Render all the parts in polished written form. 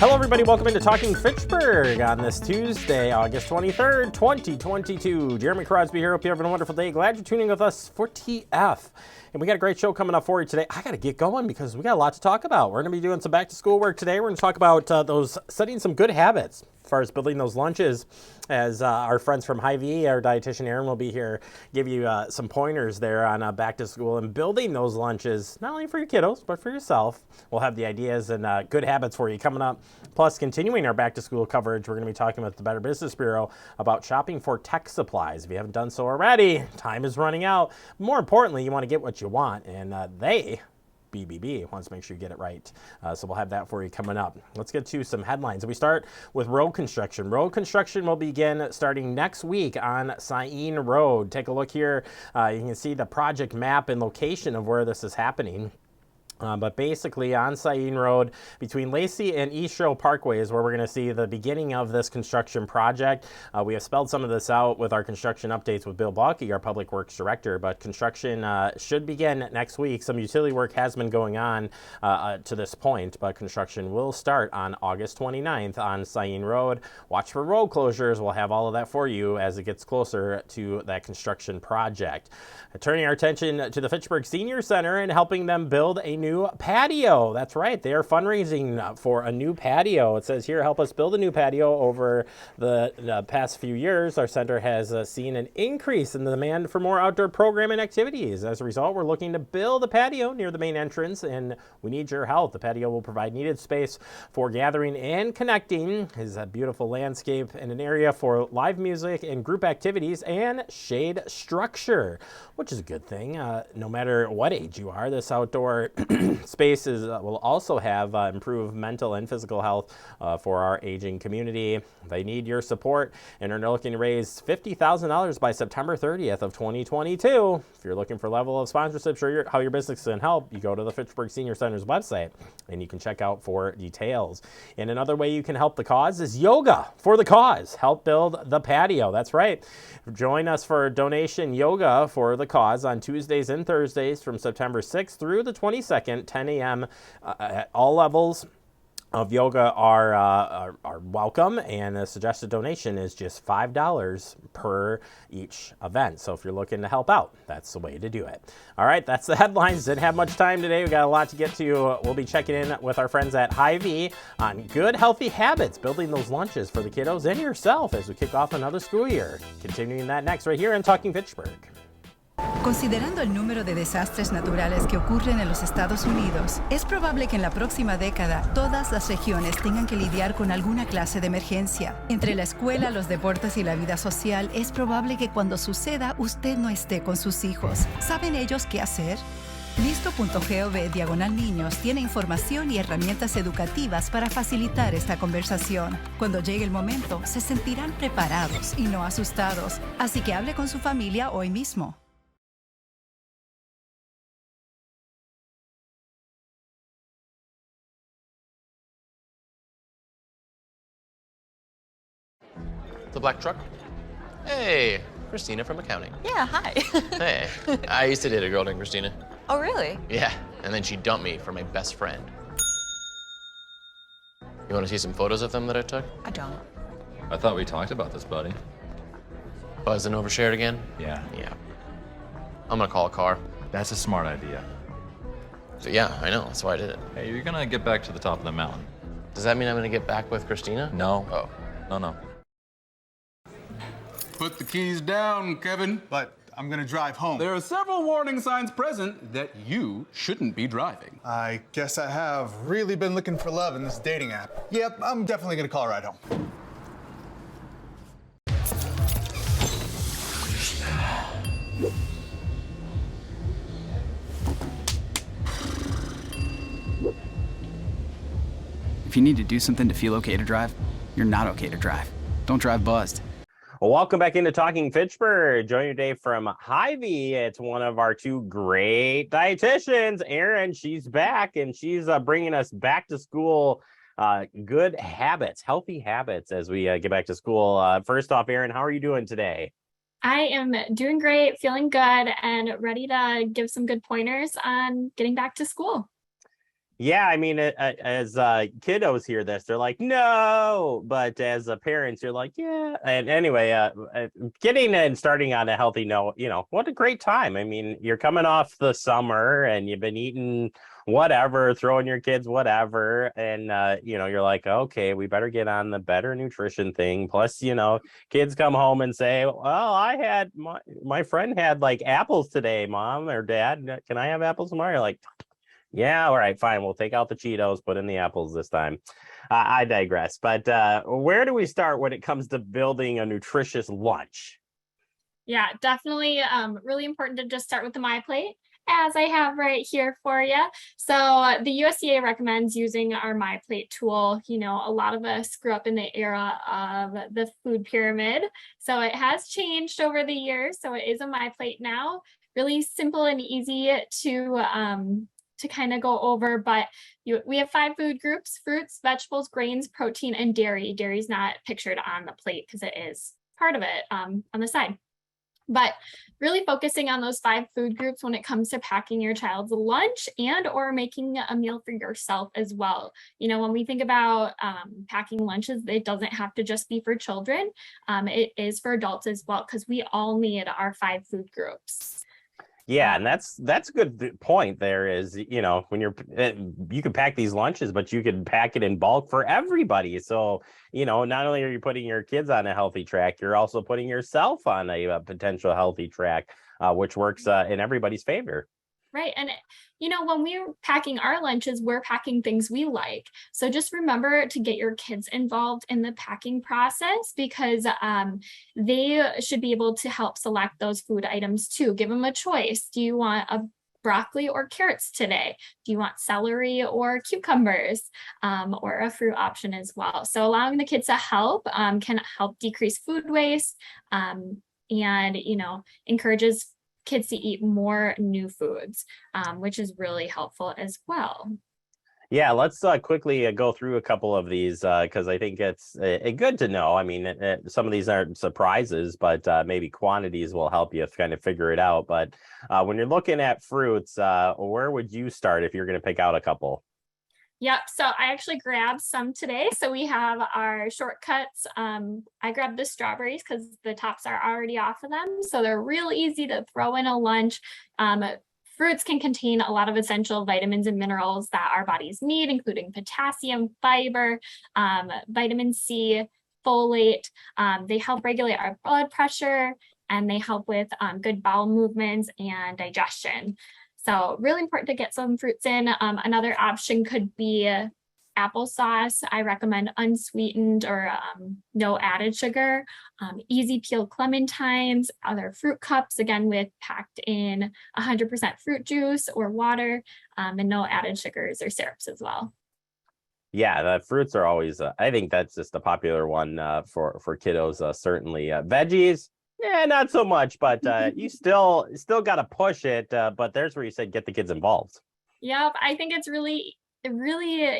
Hello, everybody. Welcome into Talking Fitchburg on this Tuesday, August 23rd, 2022. Jeremy Crosby here. Hope you're having a wonderful day. Glad you're tuning with us for TF. And we got a great show coming up for you today. I got to get going because we got a lot to talk about. We're going to be doing some back-to-school work today. We're going to talk about setting some good habits as far as building those lunches, as our friends from Hy-Vee, our dietitian Aaron, will be here, give you some pointers there on back to school and building those lunches, not only for your kiddos, but for yourself. We'll have the ideas and good habits for you coming up. Plus, continuing our back to school coverage, we're going to be talking with the Better Business Bureau about shopping for tech supplies. If you haven't done so already, time is running out. More importantly, you want to get what you want, and BBB wants to make sure you get it right. So we'll have that for you coming up. Let's get to some headlines. We start with road construction. Road construction will begin starting next week on Cyene Road. Take a look here. You can see the project map and location of where this is happening. But basically on Cyene Road between Lacey and East Shore Parkway is where we're going to see the beginning of this construction project. We have spelled some of this out with our construction updates with Bill Balke, our Public Works Director, but construction should begin next week. Some utility work has been going on to this point, but construction will start on August 29th on Cyene Road. Watch for road closures. We'll have all of that for you as it gets closer to that construction project. Turning our attention to the Fitchburg Senior Center and helping them build a new patio. That's right. They are fundraising for a new patio. It says here, help us build a new patio. Over the past few years, our center has seen an increase in the demand for more outdoor programming activities. As a result, we're looking to build a patio near the main entrance, and we need your help. The patio will provide needed space for gathering and connecting. It's a beautiful landscape and an area for live music and group activities and shade structure, which is a good thing. No matter what age you are, this outdoor spaces will also have improved mental and physical health for our aging community. They need your support and are looking to raise $50,000 by September 30th of 2022. If you're looking for a level of sponsorship, or how your business can help, you go to the Fitchburg Senior Center's website and you can check out for details. And another way you can help the cause is yoga for the cause. Help build the patio. That's right. Join us for donation yoga for the cause on Tuesdays and Thursdays from September 6th through the 22nd, 10 a.m. All levels of yoga are welcome, and the suggested donation is just $5 per each event. So if you're looking to help out, that's the way to do it. All right, that's the headlines. Didn't have much time today. We got a lot to get to. We'll be checking in with our friends at Hy-Vee on good, healthy habits, building those lunches for the kiddos and yourself as we kick off another school year. Continuing that next right here on Talking Fitchburg. Considerando el número de desastres naturales que ocurren en los Estados Unidos, es probable que en la próxima década todas las regiones tengan que lidiar con alguna clase de emergencia. Entre la escuela, los deportes y la vida social, es probable que cuando suceda usted no esté con sus hijos. ¿Saben ellos qué hacer? Listo.gov/niños tiene información y herramientas educativas para facilitar esta conversación. Cuando llegue el momento, se sentirán preparados y no asustados. Así que hable con su familia hoy mismo. The black truck? Hey, Christina from accounting. Yeah, hi. Hey, I used to date a girl named Christina. Oh, really? Yeah, and then she dumped me for my best friend. You want to see some photos of them that I took? I don't. I thought we talked about this, buddy. Buzz and overshared again? Yeah. Yeah. I'm gonna call a car. That's a smart idea. So yeah, I know, that's why I did it. Hey, you're gonna get back to the top of the mountain. Does that mean I'm gonna get back with Christina? No. Oh. No. Put the keys down, Kevin. But I'm gonna drive home. There are several warning signs present that you shouldn't be driving. I guess I have really been looking for love in this dating app. Yep, I'm definitely gonna call a ride home. If you need to do something to feel okay to drive, you're not okay to drive. Don't drive buzzed. Well, welcome back into Talking Fitchburg. Joining today from Hy-Vee. It's one of our two great dietitians, Erin. She's back, and she's bringing us back to school good habits, healthy habits as we get back to school. First off, Erin, how are you doing today? I am doing great, feeling good, and ready to give some good pointers on getting back to school. Yeah, I mean, as kiddos hear this, they're like, no. But as parents, you're like, yeah. And anyway, getting and starting on a healthy note, what a great time. I mean, you're coming off the summer and you've been eating whatever, throwing your kids whatever. And, you're like, okay, we better get on the better nutrition thing. Plus, kids come home and say, well, I had my friend had like apples today, mom or dad. Can I have apples tomorrow? You're like, yeah, all right, fine. We'll take out the Cheetos, put in the apples this time. I digress. But where do we start when it comes to building a nutritious lunch? Yeah, definitely really important to just start with the My Plate, as I have right here for you. So the USDA recommends using our My Plate tool. A lot of us grew up in the era of the food pyramid. So it has changed over the years. So it is a My Plate now. Really simple and easy to kind of go over, but we have 5 food groups: fruits, vegetables, grains, protein, and dairy. Dairy is not pictured on the plate because it is part of it on the side. But really focusing on those 5 food groups when it comes to packing your child's lunch and or making a meal for yourself as well. When we think about packing lunches, it doesn't have to just be for children. It is for adults as well, because we all need our 5 food groups. Yeah, and that's a good point. There is, when you can pack these lunches, but you can pack it in bulk for everybody. So, not only are you putting your kids on a healthy track, you're also putting yourself on a potential healthy track, which works in everybody's favor. Right. And, when we're packing our lunches, we're packing things we like. So just remember to get your kids involved in the packing process, because they should be able to help select those food items too. Give them a choice. Do you want a broccoli or carrots today? Do you want celery or cucumbers, or a fruit option as well? So allowing the kids to help can help decrease food waste, and, encourages kids to eat more new foods, which is really helpful as well. Yeah, let's quickly go through a couple of these because I think it's good to know. I mean, some of these aren't surprises, but maybe quantities will help you kind of figure it out. But when you're looking at fruits, where would you start if you're going to pick out a couple? Yep. So I actually grabbed some today. So we have our shortcuts. I grabbed the strawberries because the tops are already off of them. So they're real easy to throw in a lunch. Fruits can contain a lot of essential vitamins and minerals that our bodies need, including potassium, fiber, vitamin C, folate. They help regulate our blood pressure, and they help with good bowel movements and digestion. So really important to get some fruits in. Another option could be applesauce. I recommend unsweetened or no added sugar. Easy peeled clementines, other fruit cups, again with packed in 100% fruit juice or water, and no added sugars or syrups as well. Yeah, the fruits are always. I think that's just a popular one for kiddos. Certainly, veggies. Yeah, not so much, but you still got to push it. But there's where you said get the kids involved. Yep, I think it's really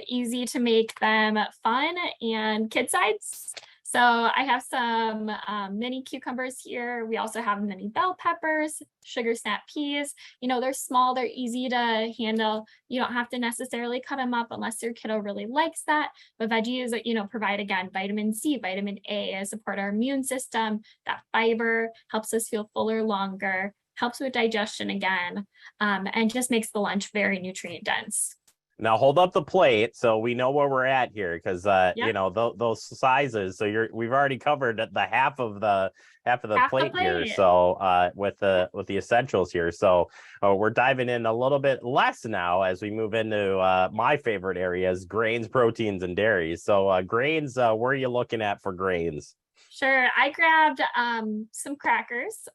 easy to make them fun and kid size. So I have some mini cucumbers here. We also have mini bell peppers, sugar snap peas. They're small, they're easy to handle. You don't have to necessarily cut them up unless your kiddo really likes that. But veggies, provide, again, vitamin C, vitamin A, support our immune system. That fiber helps us feel fuller longer, helps with digestion again, and just makes the lunch very nutrient dense. Now hold up the plate so we know where we're at here, because those sizes. So we've already covered the half of the plate here. So with the essentials here. So we're diving in a little bit less now as we move into my favorite areas: grains, proteins, and dairies. So grains, where are you looking at for grains? Sure. I grabbed some crackers.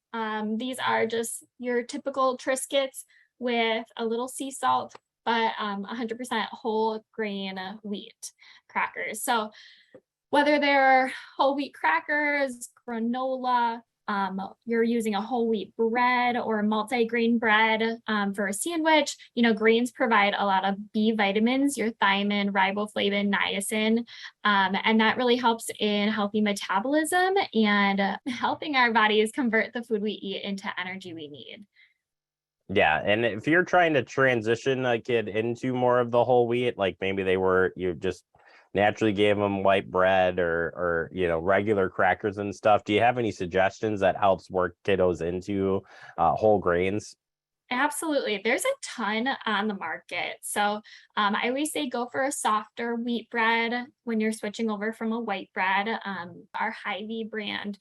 These are just your typical Triscuits with a little sea salt, but 100% whole grain wheat crackers. So whether they're whole wheat crackers, granola, you're using a whole wheat bread or multi-grain bread for a sandwich, grains provide a lot of B vitamins, your thiamine, riboflavin, niacin, and that really helps in healthy metabolism and helping our bodies convert the food we eat into energy we need. Yeah, and if you're trying to transition a kid into more of the whole wheat, like maybe you just naturally gave them white bread or regular crackers and stuff. Do you have any suggestions that helps work kiddos into whole grains? Absolutely. There's a ton on the market. So I always say go for a softer wheat bread when you're switching over from a white bread. Our Hy-Vee brand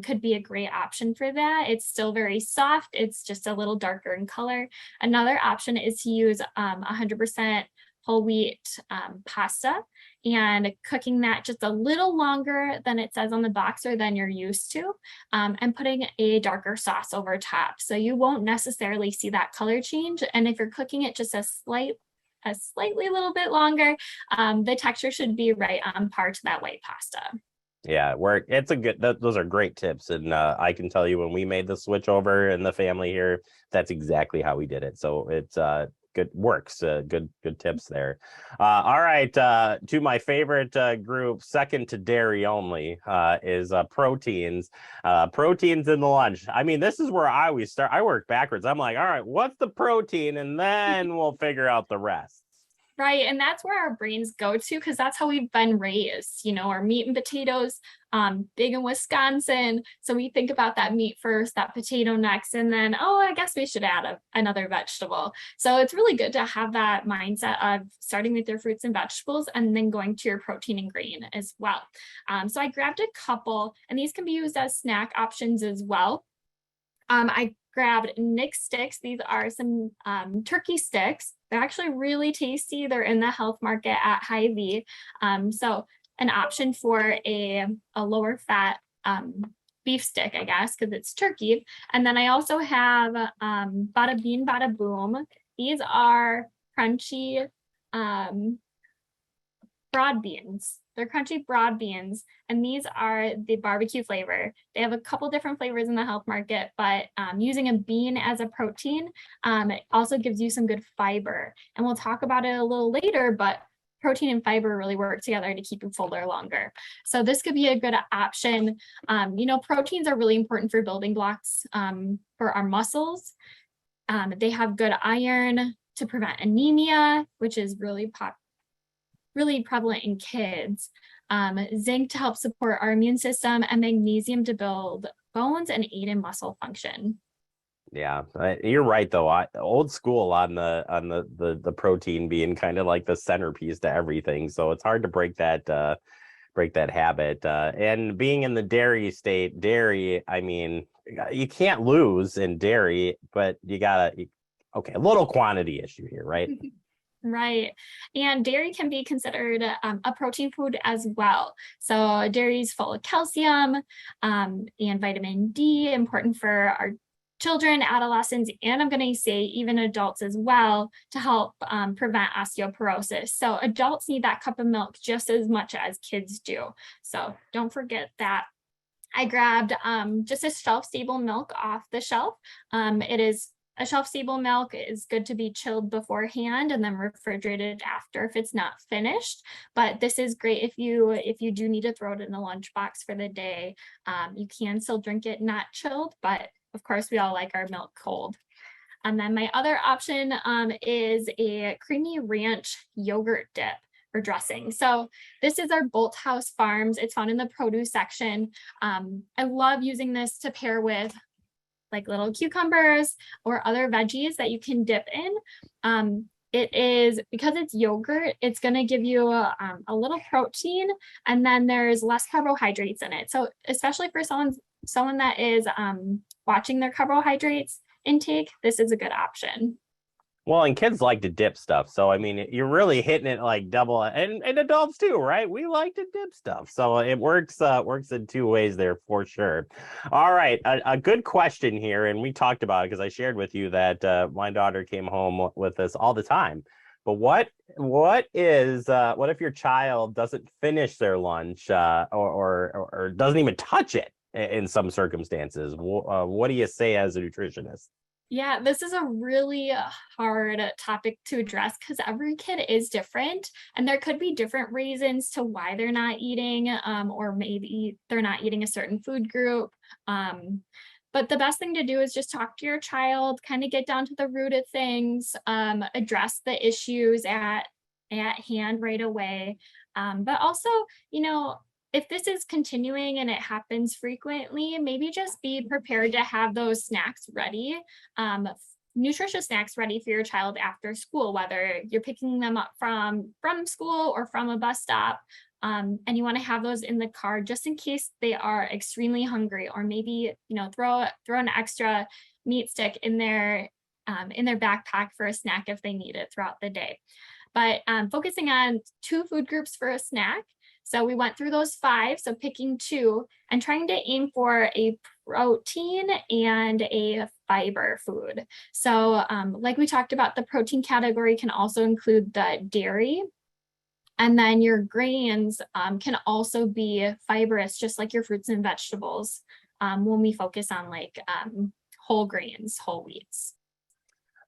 could be a great option for that. It's still very soft. It's just a little darker in color. Another option is to use 100% whole wheat pasta and cooking that just a little longer than it says on the box or than you're used to, and putting a darker sauce over top. So you won't necessarily see that color change. And if you're cooking it just a slightly little bit longer, the texture should be right on par to that white pasta. Yeah, those are great tips. And I can tell you when we made the switch over in the family here, that's exactly how we did it. So it's good works. Good tips there. All right. To my favorite group, second to dairy only, is proteins. Proteins in the lunch. I mean, this is where I always start. I work backwards. I'm like, all right, what's the protein? And then we'll figure out the rest. Right. And that's where our brains go to, because that's how we've been raised. Our meat and potatoes, big in Wisconsin. So we think about that meat first, that potato next, and then, I guess we should add another vegetable. So it's really good to have that mindset of starting with your fruits and vegetables and then going to your protein and grain as well. So I grabbed a couple, and these can be used as snack options as well. I grabbed Nick sticks. These are some turkey sticks. They're actually really tasty. They're in the health market at Hy-Vee. So an option for a lower fat beef stick, I guess, because it's turkey. And then I also have Bada Bean Bada Boom. These are crunchy broad beans. They're crunchy broad beans, and these are the barbecue flavor. They have a couple different flavors in the health market, but using a bean as a protein, it also gives you some good fiber. And we'll talk about it a little later, but protein and fiber really work together to keep you fuller longer. So this could be a good option. Proteins are really important for building blocks for our muscles. They have good iron to prevent anemia, which is really prevalent in kids, zinc to help support our immune system, and magnesium to build bones and aid in muscle function. Yeah, you're right though. Old school on the protein being kind of like the centerpiece to everything. So it's hard to break that habit. And being in the dairy, I mean, you can't lose in dairy, but a little quantity issue here, right? Right. And dairy can be considered a protein food as well. So dairy is full of calcium and vitamin D, important for our children, adolescents, and I'm going to say even adults as well, to help prevent osteoporosis. So adults need that cup of milk just as much as kids do. So don't forget that. I grabbed just a shelf-stable milk off the shelf. A shelf-stable milk is good to be chilled beforehand and then refrigerated after if it's not finished. But this is great if you do need to throw it in the lunchbox for the day. You can still drink it not chilled, but of course we all like our milk cold. And then my other option is a creamy ranch yogurt dip or dressing. So this is our Bolthouse Farms. It's found in the produce section. I love using this to pair with like little cucumbers or other veggies that you can dip in. It is, because it's yogurt, it's going to give you a little protein, and then there's less carbohydrates in it. So especially for someone that is watching their carbohydrates intake, this is a good option. Well, and kids like to dip stuff. So, I mean, you're really hitting it like double, and adults too, right? We like to dip stuff. So it works in two ways there for sure. All right. A good question here. And we talked about it because I shared with you that my daughter came home with this all the time. But what if your child doesn't finish their lunch or doesn't even touch it in some circumstances? What do you say as a nutritionist? Yeah, this is a really hard topic to address because every kid is different, and there could be different reasons to why they're not eating, or maybe they're not eating a certain food group. But the best thing to do is just talk to your child, kind of get down to the root of things, address the issues at hand right away. But also, if this is continuing and it happens frequently, maybe just be prepared to have those snacks ready, nutritious snacks ready for your child after school, whether you're picking them up from school or from a bus stop. And you want to have those in the car just in case they are extremely hungry, or maybe, throw an extra meat stick in their backpack for a snack if they need it throughout the day. But focusing on 2 food groups for a snack. So we went through those 5, so picking 2 and trying to aim for a protein and a fiber food. So like we talked about, the protein category can also include the dairy. And then your grains can also be fibrous, just like your fruits and vegetables, when we focus on like whole grains, whole wheats.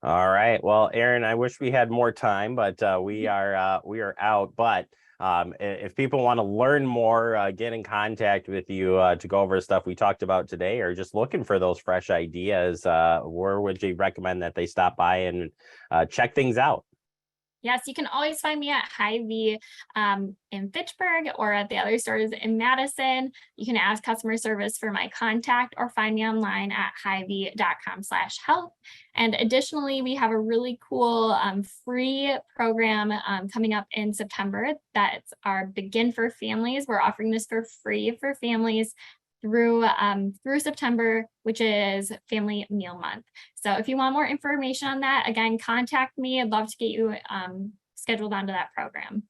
All right. Well, Erin, I wish we had more time, but we are out. But if people want to learn more, get in contact with you to go over stuff we talked about today, or just looking for those fresh ideas, where would you recommend that they stop by and check things out? Yes, you can always find me at Hy-Vee in Fitchburg or at the other stores in Madison. You can ask customer service for my contact or find me online at hyvee.com/health. And additionally, we have a really cool free program coming up in September. That's our Begin for Families. We're offering this for free for families through September, which is Family Meal Month. So if you want more information on that, again, contact me. I'd love to get you scheduled onto that program.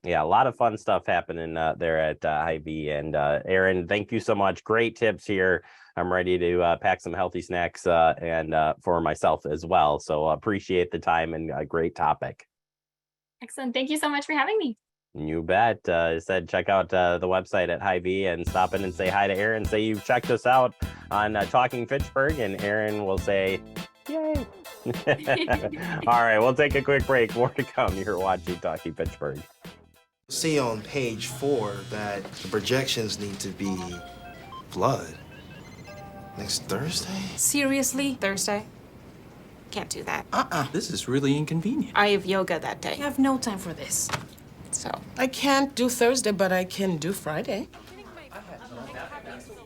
Yeah, a lot of fun stuff happening there at Hy-Vee. And Erin, thank you so much. Great tips here. I'm ready to pack some healthy snacks and for myself as well. So appreciate the time and a great topic. Excellent. Thank you so much for having me. You bet. I said check out the website at Hy-Vee and stop in and say hi to Erin. Say you've checked us out on Talking Fitchburg, and Erin will say, yay. All right, we'll take a quick break. More to come. You're watching Talking Fitchburg. See on page 4 that the projections need to be blood. Next Thursday? Seriously? Thursday? Can't do that. This is really inconvenient. I have yoga that day. I have no time for this. So. I can't do Thursday, but I can do Friday.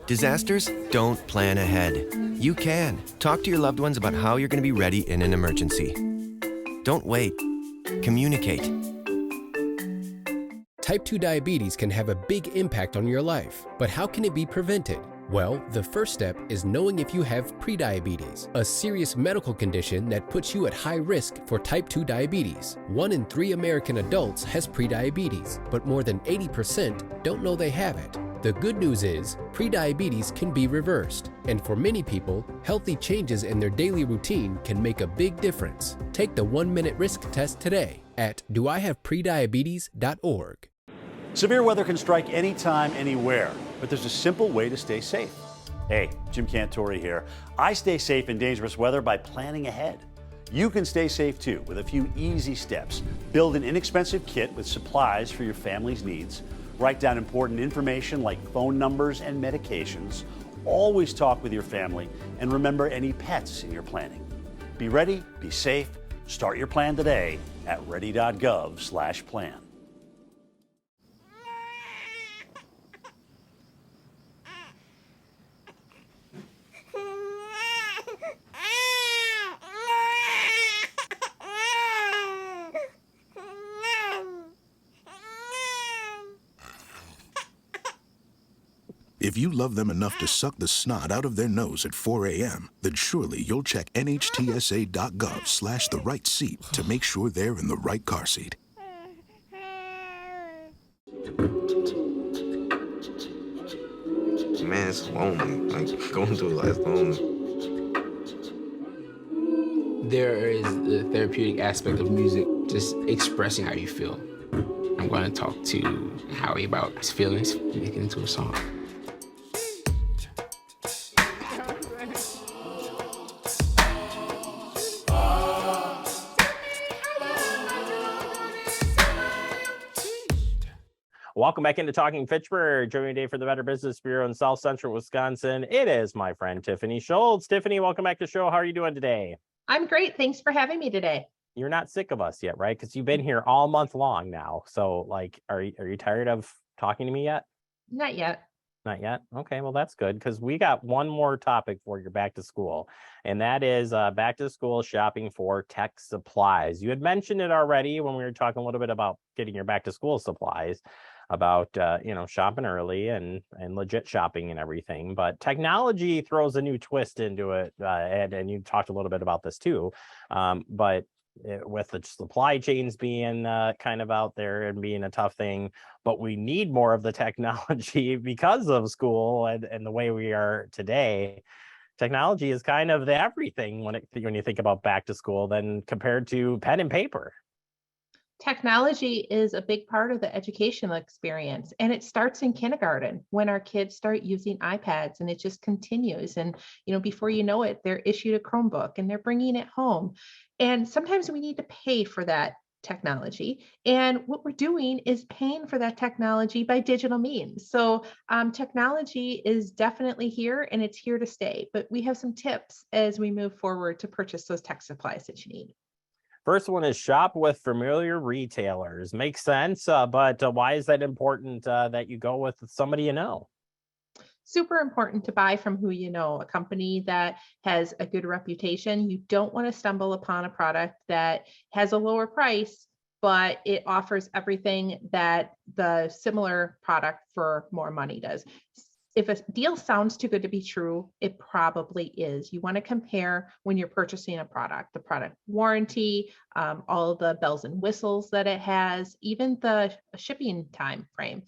Disasters don't plan ahead. You can. Talk to your loved ones about how you're going to be ready in an emergency. Don't wait. Communicate. Type 2 diabetes can have a big impact on your life, but how can it be prevented? Well, the first step is knowing if you have prediabetes, a serious medical condition that puts you at high risk for type 2 diabetes. 1 in 3 American adults has prediabetes, but more than 80% don't know they have it. The good news is, prediabetes can be reversed, and for many people, healthy changes in their daily routine can make a big difference. Take the 1-minute risk test today at doihaveprediabetes.org. Severe weather can strike anytime, anywhere, but there's a simple way to stay safe. Hey, Jim Cantori here. I stay safe in dangerous weather by planning ahead. You can stay safe too with a few easy steps. Build an inexpensive kit with supplies for your family's needs. Write down important information like phone numbers and medications. Always talk with your family, and remember any pets in your planning. Be ready, be safe. Start your plan today at ready.gov/plan. If you love them enough to suck the snot out of their nose at 4 a.m., then surely you'll check NHTSA.gov/the right seat to make sure they're in the right car seat. Man, it's lonely. Like, going through life lonely. There is the therapeutic aspect of music, just expressing how you feel. I'm going to talk to Howie about his feelings, make it into a song. Welcome back into Talking Fitchburg. Joining me today for the Better Business Bureau in South Central Wisconsin, it is my friend Tiffany Schultz. Tiffany, welcome back to the show. How are you doing today? I'm great. Thanks for having me today. You're not sick of us yet, right? Because you've been here all month long now. So, like, are you tired of talking to me yet? Not yet. Not yet? Okay, well, that's good because we got one more topic for your back to school, and that is back to school shopping for tech supplies. You had mentioned it already when we were talking a little bit about getting your back to school supplies, about shopping early and legit shopping and everything. But technology throws a new twist into it, and you talked a little bit about this too. With the supply chains being kind of out there and being a tough thing, but we need more of the technology because of school and the way we are today. Technology is kind of the everything when you think about back to school, then compared to pen and paper. Technology is a big part of the educational experience, and it starts in kindergarten when our kids start using iPads, and it just continues. And before you know it, they're issued a Chromebook and they're bringing it home. And sometimes we need to pay for that technology. And what we're doing is paying for that technology by digital means. So technology is definitely here and it's here to stay. But we have some tips as we move forward to purchase those tech supplies that you need. First one is shop with familiar retailers. Makes sense, but why is that important that you go with somebody you know? Super important to buy from who you know, a company that has a good reputation. You don't want to stumble upon a product that has a lower price, but it offers everything that the similar product for more money does. If a deal sounds too good to be true, it probably is. You want to compare when you're purchasing a product, the product warranty, all the bells and whistles that it has, even the shipping time frame.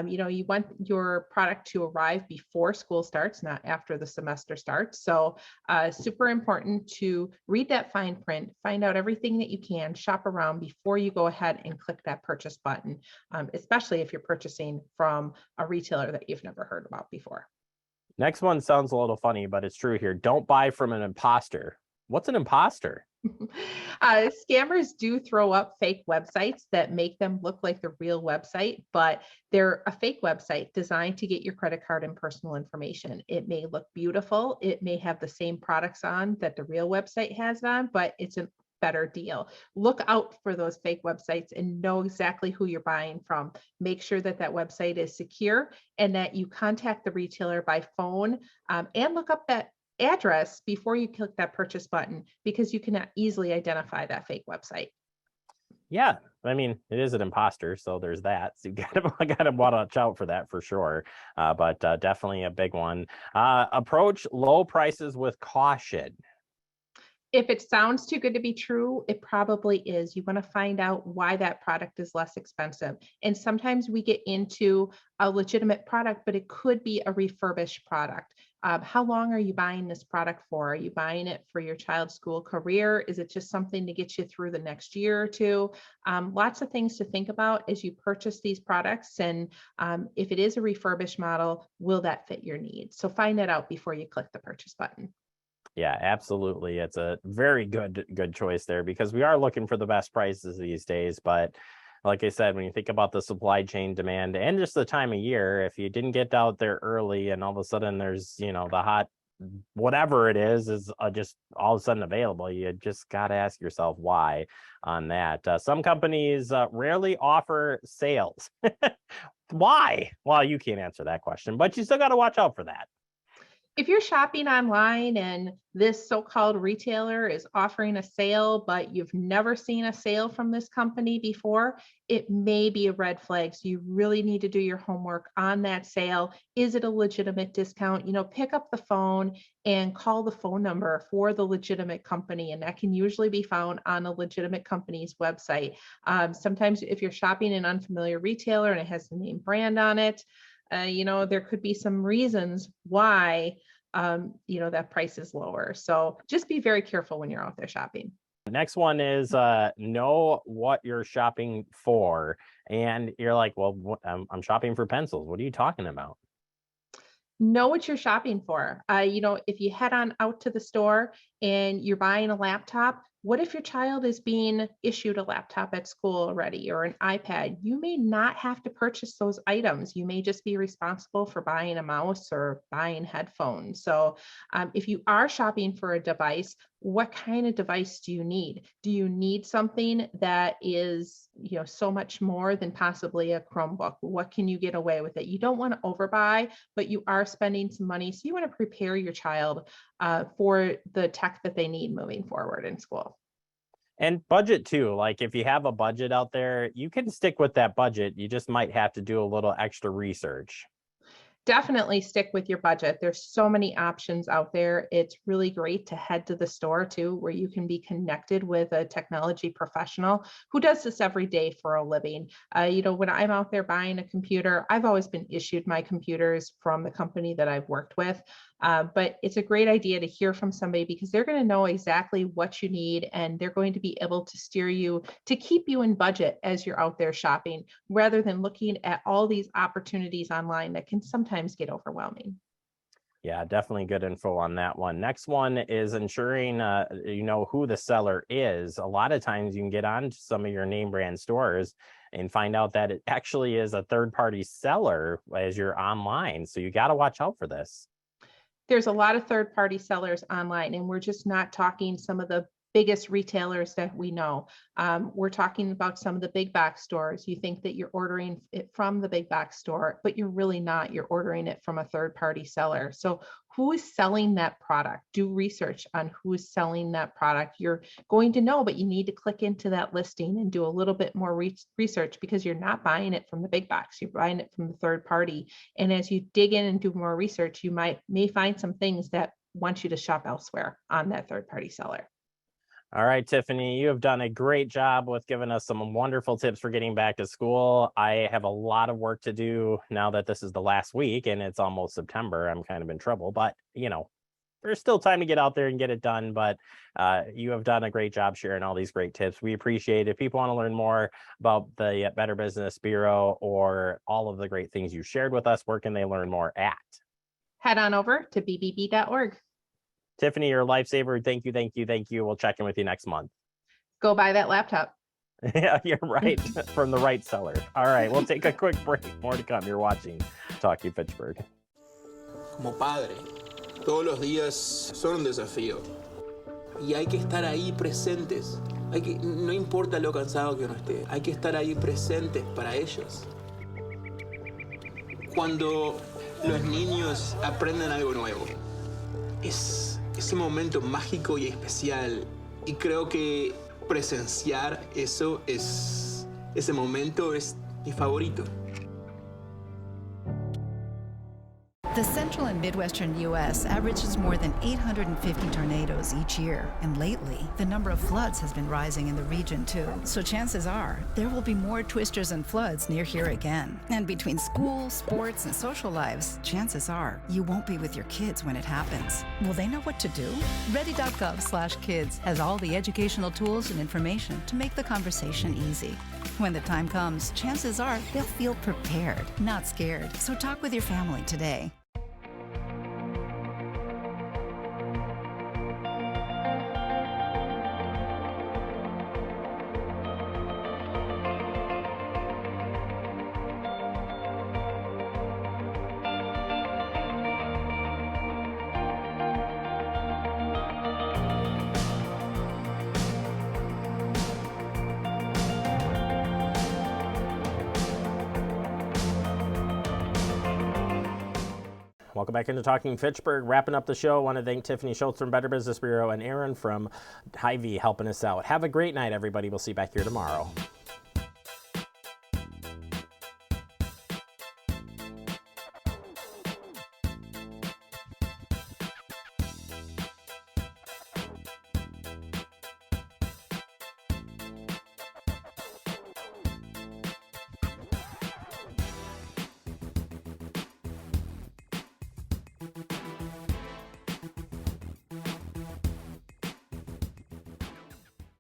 You want your product to arrive before school starts, not after the semester starts. So super important to read that fine print, find out everything that you can, shop around before you go ahead and click that purchase button, especially if you're purchasing from a retailer that you've never heard about before. Next one sounds a little funny, but it's true here. Don't buy from an imposter. What's an imposter? Scammers do throw up fake websites that make them look like the real website, but they're a fake website designed to get your credit card and personal information. It may look beautiful. It may have the same products on that the real website has on, but it's a better deal. Look out for those fake websites and know exactly who you're buying from. Make sure that that website is secure and that you contact the retailer by phone and look up that address before you click that purchase button, because you can easily identify that fake website. Yeah, I mean, it is an imposter, so there's that. So you gotta watch out for that for sure. But definitely a big one. Approach low prices with caution. If it sounds too good to be true, it probably is. You want to find out why that product is less expensive. And sometimes we get into a legitimate product, but it could be a refurbished product. How long are you buying this product for? Are you buying it for your child's school career? Is it just something to get you through the next year or two? Lots of things to think about as you purchase these products. And if it is a refurbished model, will that fit your needs? So find that out before you click the purchase button. Yeah, absolutely. It's a very good choice there because we are looking for the best prices these days. But like I said, when you think about the supply chain demand and just the time of year, if you didn't get out there early and all of a sudden there's, the hot, whatever it is just all of a sudden available, you just got to ask yourself why on that. Some companies rarely offer sales. Why? Well, you can't answer that question, but you still got to watch out for that. If you're shopping online and this so-called retailer is offering a sale, but you've never seen a sale from this company before, it may be a red flag. So you really need to do your homework on that sale. Is it a legitimate discount? Pick up the phone and call the phone number for the legitimate company. And that can usually be found on a legitimate company's website. Sometimes if you're shopping an unfamiliar retailer and it has the name brand on it, there could be some reasons why, that price is lower. So just be very careful when you're out there shopping. The next one is know what you're shopping for. And you're like, well, I'm shopping for pencils. What are you talking about? Know what you're shopping for. If you head on out to the store and you're buying a laptop, what if your child is being issued a laptop at school already or an iPad? You may not have to purchase those items. You may just be responsible for buying a mouse or buying headphones. So if you are shopping for a device, what kind of device do you need? Do you need something that is, so much more than possibly a Chromebook? What can you get away with it? You don't want to overbuy, but you are spending some money. So you want to prepare your child for the tech that they need moving forward in school. And budget too. Like if you have a budget out there, you can stick with that budget. You just might have to do a little extra research. Definitely stick with your budget. There's so many options out there. It's really great to head to the store too, where you can be connected with a technology professional who does this every day for a living. When I'm out there buying a computer, I've always been issued my computers from the company that I've worked with. But it's a great idea to hear from somebody because they're going to know exactly what you need and they're going to be able to steer you to keep you in budget as you're out there shopping, rather than looking at all these opportunities online that can sometimes get overwhelming. Yeah, definitely good info on that one. Next one is ensuring who the seller is. A lot of times you can get on to some of your name brand stores and find out that it actually is a third-party seller as you're online. So you got to watch out for this. There's a lot of third-party sellers online, and we're just not talking some of the biggest retailers that we know. We're talking about some of the big box stores. You think that you're ordering it from the big box store, but you're really not. You're ordering it from a third-party seller. So who is selling that product? Do research on who is selling that product. You're going to know, but you need to click into that listing and do a little bit more research because you're not buying it from the big box. You're buying it from the third party. And as you dig in and do more research, you may find some things that want you to shop elsewhere on that third-party seller. All right, Tiffany, you have done a great job with giving us some wonderful tips for getting back to school. I have a lot of work to do now that this is the last week and it's almost September. I'm kind of in trouble, but there's still time to get out there and get it done. But you have done a great job sharing all these great tips. We appreciate it. If people want to learn more about the Better Business Bureau or all of the great things you shared with us, where can they learn more at? Head on over to bbb.org. Tiffany, you're a lifesaver. Thank you, thank you, thank you. We'll check in with you next month. Go buy that laptop. Yeah, you're right. From the right seller. All right, we'll take a quick break. More to come. You're watching Talking Fitchburg. Como padre, todos los días son un desafío. Y hay que estar ahí presentes. No importa lo cansado que uno esté, hay que estar ahí presentes para ellos. Cuando los niños aprenden algo nuevo, es ese momento mágico y especial. Y creo que presenciar ese momento es mi favorito. The central and midwestern U.S. averages more than 850 tornadoes each year, and lately, the number of floods has been rising in the region too. So chances are, there will be more twisters and floods near here again. And between school, sports, and social lives, chances are, you won't be with your kids when it happens. Will they know what to do? Ready.gov/kids has all the educational tools and information to make the conversation easy. When the time comes, chances are they'll feel prepared, not scared. So talk with your family today. Welcome back into Talking Fitchburg. Wrapping up the show, I want to thank Tiffany Schultz from Better Business Bureau and Aaron from Hy-Vee helping us out. Have a great night, everybody. We'll see you back here tomorrow.